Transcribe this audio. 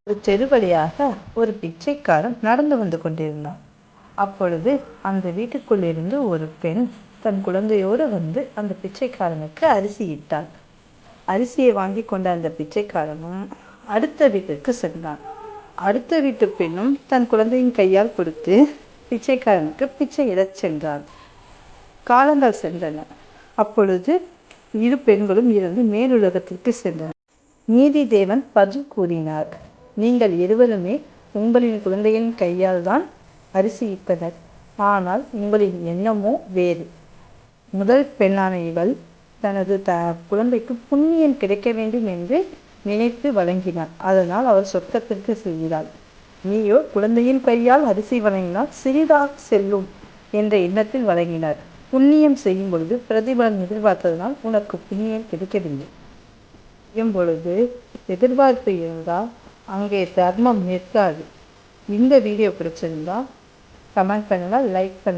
ஒரு தெரு வழியாக ஒரு பிச்சைக்காரன் நடந்து வந்து கொண்டிருந்தான். அப்பொழுது அந்த வீட்டுக்குள்ளிருந்து ஒரு பெண் தன் குழந்தையோடு வந்து அந்த பிச்சைக்காரனுக்கு அரிசி இட்டாள். அரிசியை வாங்கி கொண்ட அந்த பிச்சைக்காரனும் அடுத்த வீட்டிற்கு சென்றான். அடுத்த வீட்டு பெண்ணும் தன் குழந்தையின் கையால் கொடுத்து பிச்சைக்காரனுக்கு பிச்சை இடச் சென்றாள். காலங்கள் சென்றன. அப்பொழுது இரு பெண்களும் இருந்து மேலுலகத்திற்கு சென்றனர். நீதி தேவன் பதில் கூறினார், நீங்கள் இருவருமே உங்களின் குழந்தையின் கையால் தான் அரிசி இட்டனர், ஆனால் உங்களின் எண்ணமோ வேறு. முதல் பெண்ணான இவள் தனது குழந்தைக்கு புண்ணியம் கிடைக்க வேண்டும் என்று நினைத்து வழங்கினார். அதனால் அவர் சொர்க்கத்திற்கு செல்கிறாள். நீயோ குழந்தையின் கையால் அரிசி வழங்கினால் சிறிதாக செல்லும் என்ற எண்ணத்தில் வழங்கினார். புண்ணியம் செய்யும் பொழுது பிரதிபலன் எதிர்பார்த்ததனால் உனக்கு புண்ணியம் கிடைக்கவில்லை. செய்யும் பொழுது எதிர்பார்ப்பு இருந்தால் அங்கே தர்மம் நிற்காது. இந்த வீடியோ பிடிச்சிருந்தா கமெண்ட் பண்ணுங்க, லைக் பண்ணுங்க.